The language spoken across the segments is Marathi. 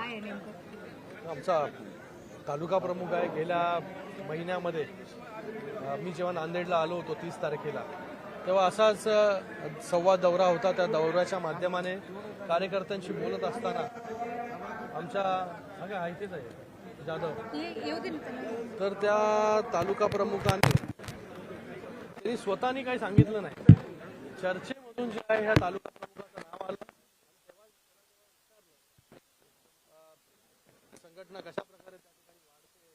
काय आहे नेमकं? आमचा तालुका प्रमुख आहे. गेल्या महिन्यामध्ये मी जेव्हा नांदेडला आलो होतो 30 तारखेला, तेव्हा असाच संवाद दौरा होता. त्या दौऱ्याच्या माध्यमाने कार्यकर्त्यांशी बोलत असताना आमच्या सगळ्या माहितीच आहे जाधव, तर त्या तालुका प्रमुखांनी त्यांनी स्वतःनी काही सांगितलं नाही. चर्चेमधून जे आहे ह्या तालुका प्रमुखाचं नाव आलं. संघटना कशा प्रकारे त्या ठिकाणी वाढते,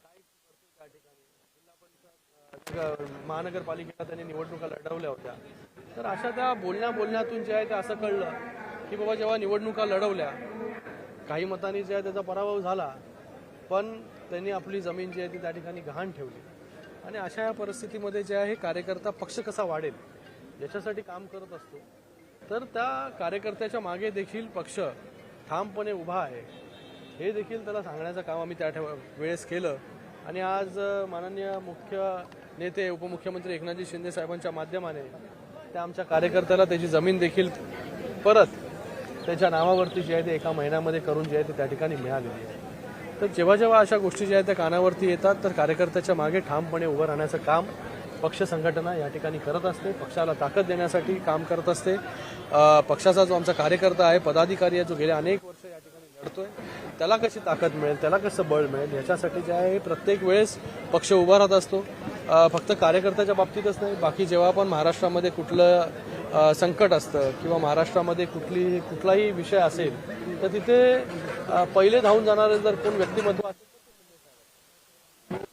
काय करते त्या ठिकाणी, जिल्हा परिषद महानगरपालिकेला त्यांनी निवडणुका लढवल्या होत्या. तर अशा त्या बोलण्यातून जे आहे ते असं कळलं की बाबा जेव्हा निवडणुका लढवल्या काही मतांनी जे आहे त्याचा पराभव झाला, पण त्यांनी आपली जमीन जी आहे ती त्या ठिकाणी गहाण ठेवली. आणि अशा परिस्थितीमध्ये जे आहे कार्यकर्ता पक्ष कसा वाढेल याच्यासाठी काम करत असतो. तर त्या कार्यकर्त्याच्या मागे देखील पक्ष ठामपणे उभा आहे हे देखील त्याला सांगण्याचं काम आम्ही त्या वेळेस केलं. आणि आज माननीय मुख्य नेते उपमुख्यमंत्री एकनाथजी शिंदे साहेबांच्या माध्यमाने त्या आमच्या कार्यकर्त्याला त्याची जमीन देखील परत त्याच्या नावावरती जी आहे ते 1 महिन्यामध्ये करून जे आहे ते त्या ठिकाणी मिळालेली आहे. तर जेव्हा जेव्हा अशा गोष्टी ज्या आहेत त्या कानावरती येतात तर कार्यकर्त्याच्या मागे ठामपणे उभं राहण्याचं काम पक्ष संघटना या ठिकाणी करत असते, पक्षाला ताकद देण्यासाठी काम करत असते. पक्षाचा जो आमचा कार्यकर्ता आहे, पदाधिकारी आहे, जो गेल्या अनेक वर्ष या ठिकाणी लढतोय, त्याला कशी ताकद मिळेल, त्याला कसं बळ मिळेल याच्यासाठी जे आहे प्रत्येक वेळेस पक्ष उभा राहत असतो. फक्त कार्यकर्त्याच्या बाबतीतच नाही, बाकी जेव्हा पण महाराष्ट्रामध्ये कुठलं संकट असतं किंवा महाराष्ट्रामध्ये कुठलाही विषय असेल तर तिथे पहिले धावून जाणारे जर कोण व्यक्तिमत्व असेल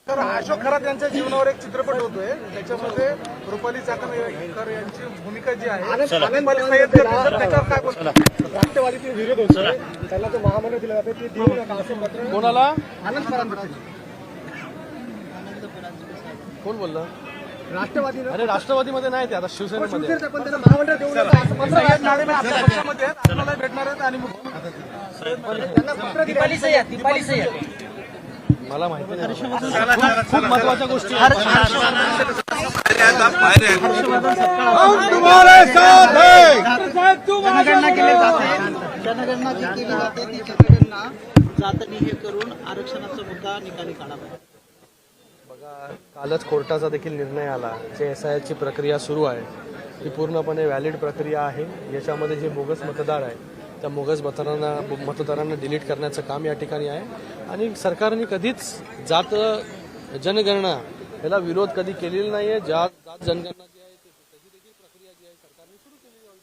तर अशोक खरात यांच्या जीवनावर एक चित्रपट होतोय, त्याच्यामध्ये रुपाली चाकणकर यांची भूमिका जी आहे त्याच्यावर काय बोलतो? राष्ट्रवादीतील विरोध होतोय, त्याला जो महामंडळ दिला जातो ते देऊ नका असं पत्र कोणाला? आनंद परांजपे. कोण बोललं? राष्ट्रवादी अरे राष्ट्रवादीमध्ये नाही ते, आता शिवसेनेमध्ये पण त्याला महामंडळ देऊ नका असं पत्र आपल्या पक्षामध्ये आपल्याला भेटणार आहेत आणि त्यांना पत्र दिलं. मला माहिती नाही. खूप महत्वाच्या गोष्टी जनगणना जी केली जाते ती जनगणना जातनी हे करून आरक्षणाचा मुद्दा निकाली काढावा. बघा, कालच कोर्टाचा देखील निर्णय आला. जे SIR ची प्रक्रिया सुरू आहे ही पूर्णपणे व्हॅलिड प्रक्रिया आहे. याच्यामध्ये जे बोगस मतदार आहे त्या बोगस मतदारांना डिलीट करण्याचं काम या ठिकाणी आहे. आणि सरकारने कधीच जात जनगणना याला विरोध कधी केलेला नाही आहे. जात जनगणना जी आहे त्याची देखील प्रक्रिया जी आहे सरकारने सुरू केलेली आहे.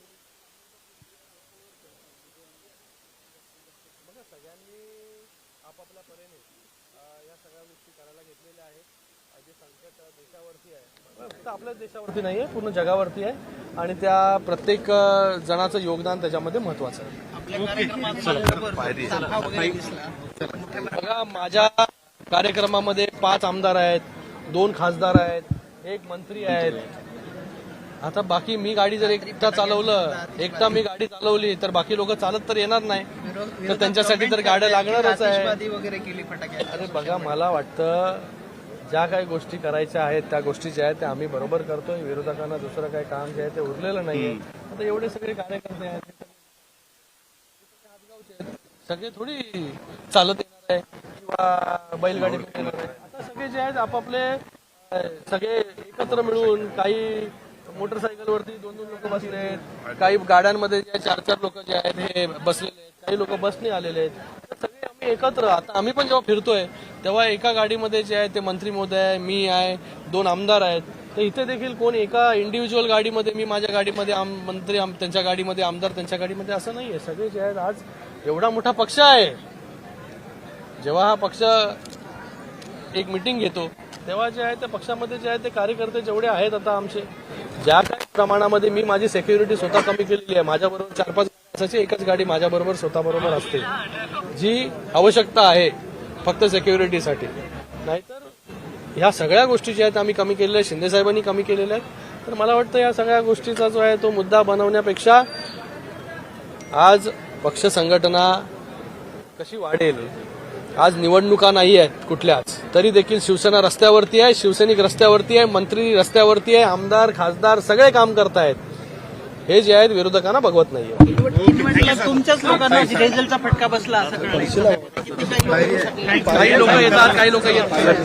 बघा, सगळ्यांनी आपापल्या परीने या सगळ्या गोष्टी करायला घेतलेल्या आहेत. जे संकट देशावरती आहे, फक्त आपल्याच देशावरती नाही आहे, पूर्ण जगावरती आहे. आणि त्या प्रत्येक जणाचं योगदान त्याच्यामध्ये महत्वाचं आहे. बघा, माझ्या कार्यक्रमामध्ये 5 आमदार आहेत, 2 खासदार आहेत, 1 मंत्री आहेत. आता बाकी मी गाडी जर एकटा मी गाडी चालवली तर बाकी लोक चालत तर येणार नाही, तर त्यांच्यासाठी तर गाड्या लागणारच आहे. अरे बघा, मला वाटतं ज्या काही गोष्टी करायच्या आहेत त्या गोष्टी ज्या आहेत त्या आम्ही बरोबर करतोय. विरोधकांना दुसरं काही काम जे आहे ते उरलेलं नाहीये. आता एवढे सगळे कार्यकर्ते आहेत, सगळे थोडी चालत येणार आहे किंवा बैलगाडी येणार आहे. आता सगळे जे आहेत आपापले सगळे एकत्र मिळून, काही मोटरसायकलवरती 2-2 लोक बसले आहेत, काही गाड्यांमध्ये जे 4-4 लोक जे आहेत हे बसलेले आहेत, काही लोक बसने आलेले आहेत. सगळे आम्ही एकत्र. आता आम्ही पण जेव्हा फिरतोय तेव्हा एका गाडीमध्ये जे आहे ते मंत्री महोदय आहे, मी आहे, 2 आमदार आहेत. तर इथे देखील कोण एका इंडिव्हिज्युअल गाडीमध्ये, मी माझ्या गाडीमध्ये मंत्री, त्यांच्या गाडीमध्ये आमदार, त्यांच्या गाडीमध्ये, असं नाहीये. सगळे जे आहेत, आज एवढा मोठा पक्ष आहे, जेव्हा हा पक्ष एक मिटिंग घेतो तेव्हा जे आहे त्या पक्षामध्ये जे आहे ते कार्यकर्ते जेवढे आहेत, आता आमचे ज्या काही प्रमाणामध्ये, मी माझी सिक्युरिटी स्वतः कमी केलेली आहे. माझ्याबरोबर 4-5 तासाची एकच गाडी माझ्याबरोबर स्वतःबरोबर असते, जी आवश्यकता आहे फक्त सिक्युरिटीसाठी. नाहीतर ह्या सगळ्या गोष्टी ज्या आहेत आम्ही कमी केलेल्या आहेत, शिंदे साहेबांनी कमी केलेल्या आहेत. तर मला वाटतं या सगळ्या गोष्टीचा जो आहे तो मुद्दा बनवण्यापेक्षा आज पक्ष संघटना कशी वाढेल, आज निवडणुका नाही आहेत कुठल्याच, तरी देखील शिवसेना रस्त्यावरती आहे, शिवसैनिक रस्त्यावरती आहे, मंत्री रस्त्यावरती आहे, आमदार खासदार सगळे काम करतायत. हे जे आहेत विरोधकांना बघवत नाहीये. किनवटला तुमच्याच लोकांना डिझेलचा फटका बसला असं कळलं. काही लोक येतात काही लोक येतात